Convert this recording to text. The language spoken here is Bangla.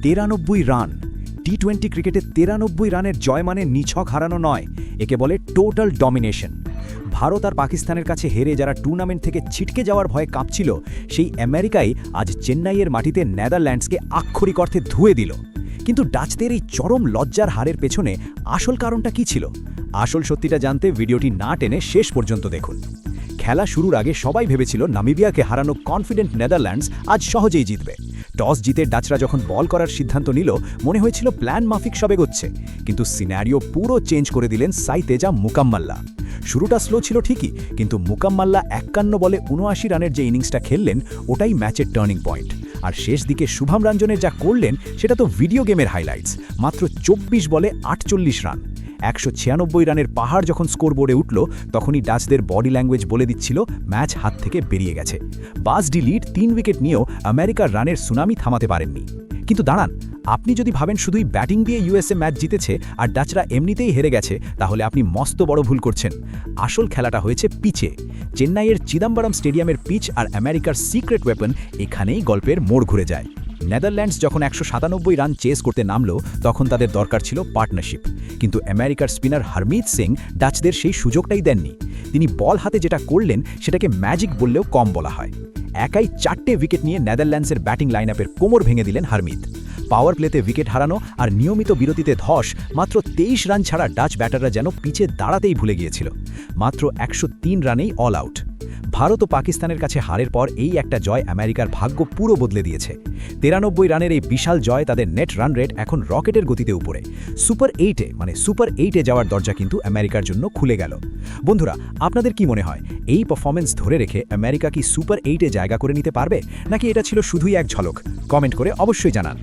93 রান। টি-20 ক্রিকেটে 93 রানের জয় মানে নিছক হারানো নয়, একে বলে টোটাল ডমিনেশন। ভারত আর পাকিস্তানের কাছে হেরে যারা টুর্নামেন্ট থেকে ছিটকে যাওয়ার ভয়ে কাঁপছিল, সেই আমেরিকাই আজ চেন্নাইয়ের মাটিতে নেদারল্যান্ডসকে আক্ষরিক অর্থে ধুয়ে দিল। কিন্তু ডাচদের এই চরম লজ্জার হারের পেছনে আসল কারণটা কী ছিল? আসল সত্যিটা জানতে ভিডিওটি না টেনে শেষ পর্যন্ত দেখুন। খেলা শুরুর আগে সবাই ভেবেছিল নামিবিয়াকে হারানো কনফিডেন্ট নেদারল্যান্ডস আজ সহজেই জিতবে। টস জিতে ডাচরা যখন বল করার সিদ্ধান্ত নিল, মনে হয়েছিল প্ল্যান মাফিক সব এগোচ্ছে, কিন্তু সিনারিও পুরো চেঞ্জ করে দিলেন সাইতেজা মুকাম্মাল্লা। শুরুটা স্লো ছিল ঠিকই, কিন্তু মুকাম্মাল্লা 51 বলে 79 রানের যে ইনিংসটা খেললেন, ওটাই ম্যাচের টার্নিং পয়েন্ট। আর শেষ দিকে শুভম রঞ্জনের যা করলেন সেটা তো ভিডিও গেমের হাইলাইটস। মাত্র 24 বলে 48 রান, 196 রানের পাহাড় যখন স্কোরবোর্ডে উঠল, তখনই ডাচদের বডি ল্যাঙ্গুয়েজ বলে দিচ্ছিল ম্যাচ হাত থেকে বেরিয়ে গেছে। বাস ডি লিড 3 উইকেট নিয়েও আমেরিকার রানের সুনামি থামাতে পারেননি। কিন্তু দাঁড়ান, আপনি যদি ভাবেন শুধুই ব্যাটিং দিয়ে ইউএসএ ম্যাচ জিতেছে আর ডাচরা এমনিতেই হেরে গেছে, তাহলে আপনি মস্ত বড় ভুল করছেন। আসল খেলাটা হয়েছে পিচে। চেন্নাইয়ের চিদাম্বরম স্টেডিয়ামের পিচ আর আমেরিকার সিক্রেট ওয়েপন, এখানেই গল্পের মোড় ঘুরে যায়। নেদারল্যান্ডস যখন 197 রান চেস করতে নামল, তখন তাদের দরকার ছিল পার্টনারশিপ। কিন্তু আমেরিকার স্পিনার হরমিত সিং ডাচদের সেই সুযোগটাই দেননি। তিনি বল হাতে যেটা করলেন, সেটাকে ম্যাজিক বললেও কম বলা হয়। একাই 4টে উইকেট নিয়ে নেদারল্যান্ডসের ব্যাটিং লাইনআপের কোমর ভেঙে দিলেন হরমিত। পাওয়ার প্লেতে উইকেট হারানো আর নিয়মিত বিরতিতে ধস, মাত্র 23 রান ছাড়া ডাচ ব্যাটাররা যেন পিচে দাঁড়াতেই ভুলে গিয়েছিল। মাত্র 103 রানেই অল আউট। ভারত ও পাকিস্তানের কাছে হারের পর এই একটা জয় আমেরিকার ভাগ্য পুরো বদলে দিয়েছে। 93 রানের এই বিশাল জয় তাদের নেট রান রেট এখন রকেটের গতিতে উপরে। সুপার 8-এ যাওয়ার দরজা কিন্তু আমেরিকার জন্য খুলে গেল। বন্ধুরা, আপনাদের কি মনে হয়, এই পারফরম্যান্স ধরে রেখে আমেরিকা কি সুপার 8-এ জায়গা করে নিতে পারবে, নাকি এটা ছিল শুধুই এক ঝলক? কমেন্ট করে অবশ্যই জানান।